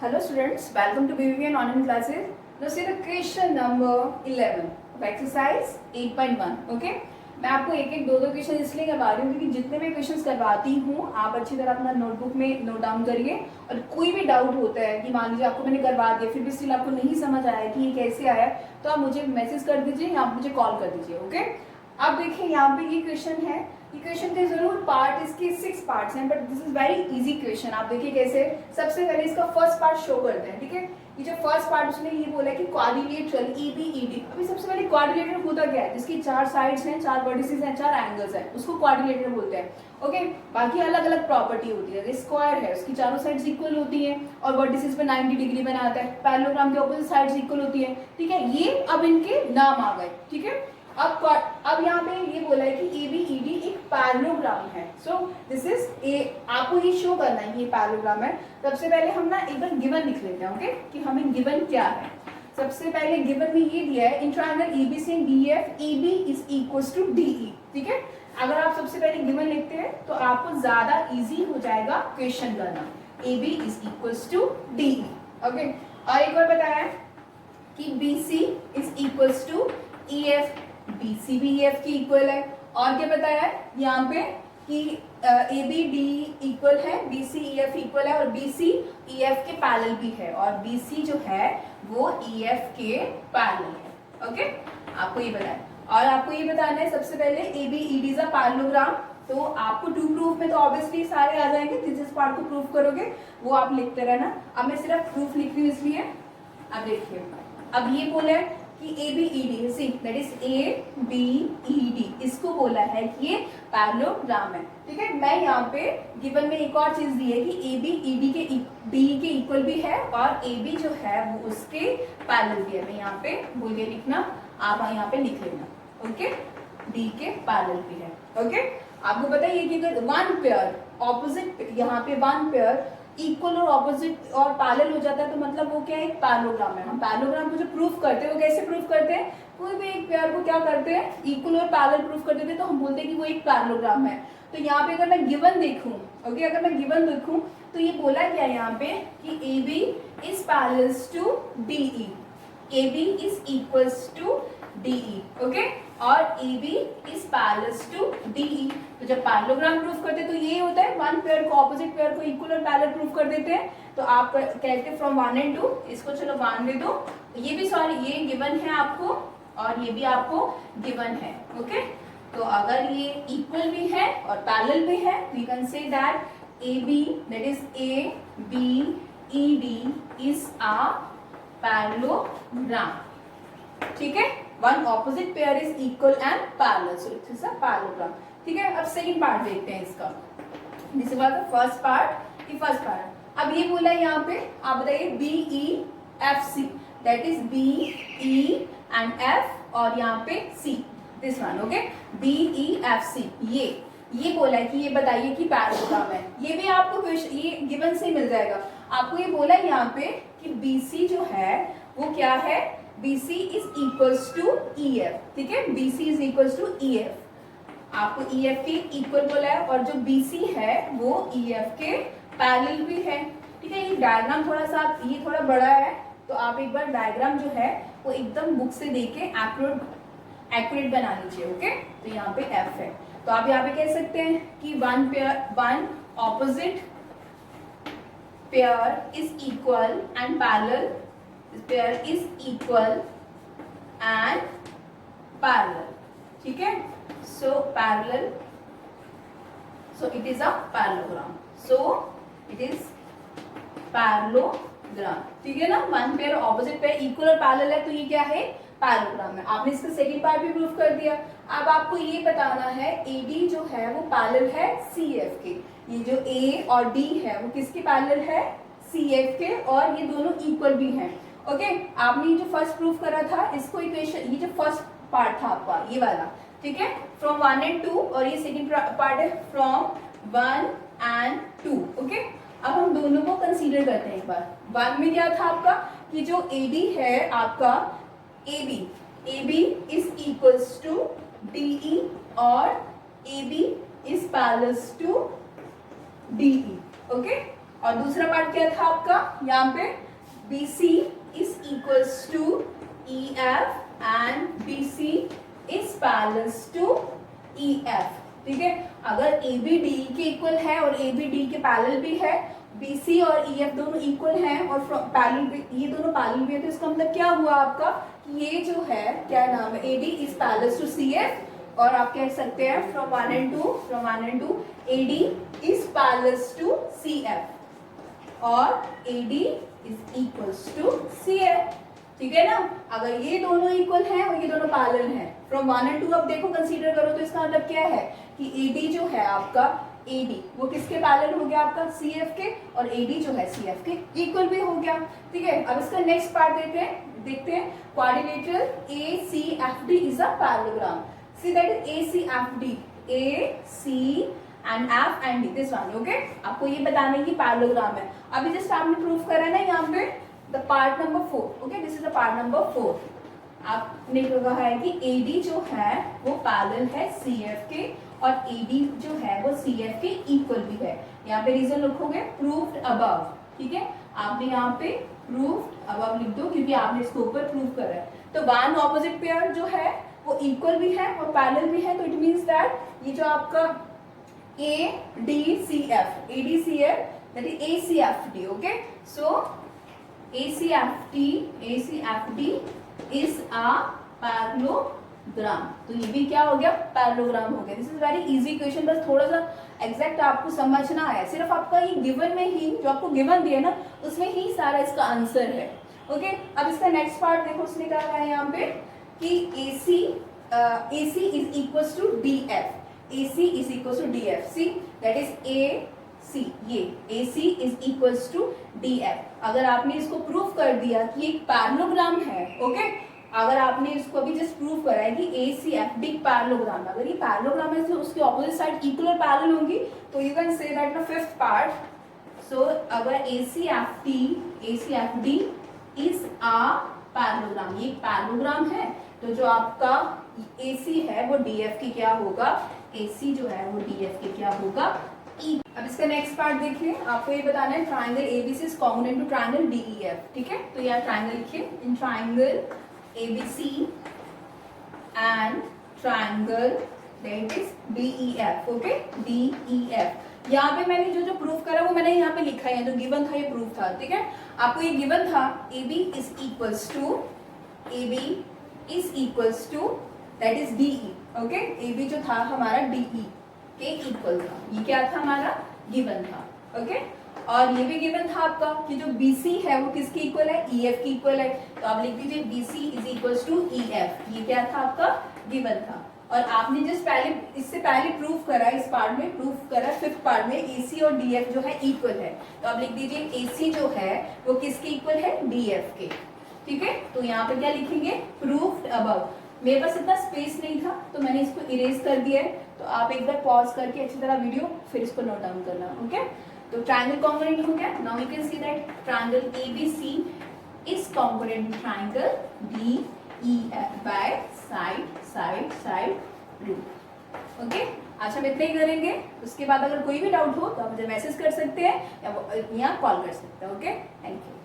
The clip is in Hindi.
Hello students, welcome to BBVN online classes. Now see the question number 11 of exercise 8.1. Okay? मैं आपको एक एक दो क्वेश्चन इसलिए करवा रही हूँ क्योंकि जितने भी क्वेश्चंस करवाती हूँ आप अच्छी तरह अपना नोटबुक में नोट डाउन करिए और कोई भी डाउट होता है कि मान लीजिए आपको मैंने करवा दिया फिर भी स्टिल आपको नहीं समझ आया कि ये कैसे आया तो आप मुझे मैसेज कर दीजिए या आप मुझे कॉल कर दीजिए. ओके? अब देखिए यहाँ पे ये क्वेश्चन है. ये क्वेश्चन के जरूर पार्ट इसके 6 पार्ट्स हैं but this is very easy question. आप देखिए कैसे. सबसे पहले इसका फर्स्ट पार्ट शो करते हैं. ठीक है, ये जो फर्स्ट पार्ट उसने ये बोला कि क्वाड्रिलेटरल EBED. अभी सबसे पहले क्वाड्रिलेटरल होता क्या है? जिसकी 4 साइड्स हैं, 4 वर्टिसेस हैं, 4 एंगल्स हैं, उसको क्वाड्रिलेटरल बोलते हैं. ओके, बाकी अलग अलग प्रॉपर्टी होती है. जैसे स्क्वायर है उसकी चारों साइड्स इक्वल होती हैं और वर्टिसेस पे 90 डिग्री बनाता है. पैरेललोग्राम के ऑपोजिट साइड्स इक्वल होती है. ठीक है, ये अब इनके नाम आ गए. ठीक है, अब यहाँ पे ये बोला है कि EBED एक पैरेललोग्राम है. सो दिस इज ए, आपको ये शो करना है ये पैरेललोग्राम है. सबसे पहले हम ना एक बार गिवन लिख लेते हैं. ओके, कि हमें गिवन क्या है. सबसे पहले गिवन में ये दिया है in triangle ABC and DF EB is equals to DE. ठीक है, अगर आप सबसे पहले गिवन लिखते हैं तो आपको ज्यादा इजी हो जाएगा क्वेश्चन करना. AB is equals to DE. Okay, और एक और बताया कि BC is equals to EF. BC भी EF की इक्वल है. और क्या बताया है यहाँ पे कि ABD इक्वल है, BC EF इक्वल है और BC EF के पैरेलल भी है और BC जो है वो EF के पैरेलल है. ओके, आपको ये बताया. और आपको ये बताना है सबसे पहले ABED इज अ पैरेललोग्राम. तो आपको टू प्रूफ में तो ऑब्वियसली सारे आ जाएंगे. जिस पार्ट को प्रूफ करोगे वो आप लिखते रहना. अब मैं सिर्फ प्रूफ लिख रही हूँ इसलिए. अब देखिए, अब ये बोला है कि ABED see that is ABED इसको बोला है कि ये पैरेललोग्राम है. ठीक है, मैं यहाँ पे गिवन में एक और चीज दी है कि ABED के DE के इक्वल भी है और AB जो है वो उसके पैरेलल भी है. मैं यहाँ पे भूल गई लिखना, आप यहाँ पे लिख लेना. ओके, D के पैरेलल भी है. ओके, आपको पता है कि अगर वन पेयर ऑपोजिट, यहाँ पे वन पेयर इक्वल और ऑपोजिट और पैरेलल हो जाता है तो मतलब वो क्या है? एक पैरेललोग्राम है. हम पैरेललोग्राम को जो प्रूफ करते हैं वो कैसे प्रूफ करते हैं? कोई भी एक पेयर को क्या करते हैं? इक्वल और पैरेलल प्रूफ कर देते हैं तो हम बोलते हैं कि वो एक पैरेललोग्राम है. तो यहाँ पे अगर मैं गिवन देखूं, ओके, अगर मैं गिवन देखूं तो ये बोला क्या है यहाँ पे कि AB is parallel to DE. AB is equals to DE. Okay, और AB is parallel to DE. तो जब पैरेललोग्राम प्रूफ करते हैं तो ये होता है वन पेयर को ऑपोजिट पेयर को इक्वल और पैरेलल प्रूफ कर देते हैं. तो आप कहते हैं फ्रॉम 1 and 2. इसको चलो 1 दे दो. ये भी सॉरी ये गिवन है आपको और ये भी आपको गिवन है. ओके, तो अगर ये इक्वल भी है और पैरेलल भी है तो you can say that AB that is ABED is a parallelogram. ठीक है, one opposite pair is equal and parallel, so it is a parallelogram. ठीक है, अब सेकंड पार्ट देखते हैं इसका. This is the first part. ये फर्स्ट पार्ट. अब ये बोला है यहाँ पे, आप बताइए BEFC that is BE and F और यहाँ पे C, this one. Okay, BEFC ये बोला है कि ये बताइए कि पैरेललोग्राम है. ये भी आपको ये गिवन से मिल जाएगा. आपको ये बोला है यहाँ पे कि BC जो है वो क्या है? BC is equals to EF. ठीक है, BC is equals to EF. आपको EF के इक्वल बोला है और जो BC है वो EF के पैरेलल भी है. ठीक है, ये डायग्राम थोड़ा सा ये थोड़ा बड़ा है तो आप एक बार डायग्राम जो है वो एकदम बुक से देके एक्यूरेट बना लीजिए. ओके, तो यहाँ पे F है तो आप यहाँ पे कह सकते हैं कि one opposite pair is equal and parallel. Pair is equal and parallel. ठीक है, so parallel, so it is a parallelogram. So it is parallelogram. ठीक है ना, one pair opposite pair equal और पैरेलल है तो ये क्या है? पैरेललोग्राम है. आपने इसका सेकंड पार्ट भी प्रूफ कर दिया. अब आपको ये बताना है AD जो है वो पैरेलल है CF के. ये जो A और D है वो किसके पैरेलल है? CF के, और ये दोनों इक्वल भी हैं. ओके, आपने जो फर्स्ट प्रूफ करा था इसको इक्वेशन, ये जो फर्स्ट पार्ट था आपका ये वाला. ठीक है, फ्रॉम 1 and 2 और ये सेकंड पार्ट है फ्रॉम 1 and 2. ओके, अब हम दोनों को कंसीडर करते हैं एक बार. 1 में क्या था आपका कि जो AD है आपका AB is equals to DE और AB is parallel to DE. Okay, और दूसरा पार्ट क्या था आपका, यहाँ पे BC is equals to EF and BC is parallel to EF, ठीक है। अगर AB D के इक्वल है और AB D के पैरेलल भी है, BC और EF दोनों इक्वल हैं और पैरेलल, ये दोनों पैरेलल भी है, तो इसका मतलब क्या हुआ आपका कि ये जो है क्या नाम है, AD is parallel to CF, और आप कह सकते हैं from 1 and 2 AD is parallel to CF और AD is equals to CF, ठीक है ना। अगर ये दोनों इक्वल हैं और ये दोनों पैरेलल हैं, फ्रॉम 1 and 2 अब देखो कंसीडर करो, तो इसका मतलब क्या है कि AD जो है आपका, AD वो किसके पैरेलल हो गया आपका, CF के, और AD जो है CF के इक्वल भी हो गया, ठीक है। अब इसका नेक्स्ट पार्ट देखते हैं quadrilateral ACFD is a parallelogram. See that is ACFD, AC and F and D, this one, okay. आपको ये बताना है कि पैरेललोग्राम है। अभी जस्ट आपने प्रूफ करा है ना यहाँ पे the part number 4, okay, this is the part number 4। आपने कहा है कि AD जो है वो पैरेलल है CF के और AD जो है वो CF के इक्वल भी है। यहाँ पे रीजन लिखोगे प्रूव्ड अबव, ठीक है। आपने यहाँ पे प्रूव्ड अबव लिख दो क्योंकि आपने इसको ऊपर प्रूव करा है। तो वन ऑपोजिट पेयर जो है वो इक्वल भी है और पैरेलल भी है, तो इट मींस दैट ये जो आपका ADCF that is ACFD, okay, so ACFD is a parallelogram. तो ये भी क्या हो गया, पैरेललोग्राम हो गया। This is very easy question, बस थोड़ा सा एग्जैक्ट आपको समझना है। सिर्फ आपका ये गिवन में ही, जो आपको गिवन दिया ना उसमें ही सारा इसका आंसर है, ओके। अब इसका नेक्स्ट पार्ट देखो, उसने कहा है यहाँ पे कि AC is equals to DF, AC is equals to DF, see that is AC, ये AC is equals to DF। अगर आपने इसको प्रूफ कर दिया कि एक पैरेललोग्राम है, ओके, अगर आपने इसको अभी जस्ट प्रूफ करा है कि ACFD पैरेललोग्राम, अगर ये पैरेललोग्राम है तो उसकी ऑपोजिट साइड इक्वल और पैरेलल होंगी, तो you can say that the fifth part. So अगर ACFD इज अ पैरेललोग्राम, ये पैरेललोग्राम है, तो जो आपका AC है वो DF की क्या होगा, AC जो है वो DF के क्या होगा, E। अब इसका नेक्स्ट पार्ट देखिए, आपको ये बताना है triangle ABC is congruent to triangle DEF, ठीक है। तो यहाँ ट्राइंगल लिखिए, in triangle ABC and triangle that is DEF, okay, DEF। यहाँ पे मैंने जो प्रूफ करा वो मैंने यहाँ पे लिखा है, जो गिवन था ये प्रूफ था, ठीक है। आपको ये गिवन था AB is equals to that is DE, okay, AB जो था हमारा DE के इक्वल था, ये क्या था हमारा गिवन था, ओके। और ये भी गिवन था आपका कि जो BC है वो किसकी इक्वल है, EF की इक्वल है, तो आप लिख दीजिए BC is equals to EF, ये क्या था आपका गिवन था। और आपने जस्ट पहले इससे पहले प्रूफ करा, इस पार्ट में प्रूफ करा, फिफ्थ पार्ट में AC और DF जो है इक्वल है, तो आप लिख दीजिए AC जो है वो किसके इक्वल है, DF के, ठीक है। तो यहाँ पे क्या लिखेंगे, प्रूफ्ड अबव। मेरे पास इतना स्पेस नहीं था तो मैंने इसको इरेज कर दिया है, तो आप एक बार पॉज करके अच्छी तरह वीडियो फिर इसको नोट डाउन करना, ओके। तो ट्राइंगल कॉन्ग्रुएंट हो गया। Now you can see that triangle ABC is congruent to triangle DEF by side rule, okay. अच्छा, हम इतना ही करेंगे, उसके बाद अगर कोई भी डाउट हो तो आप मुझे मैसेज कर सकते हैं या कॉल कर सकते हैं, ओके। Thank you.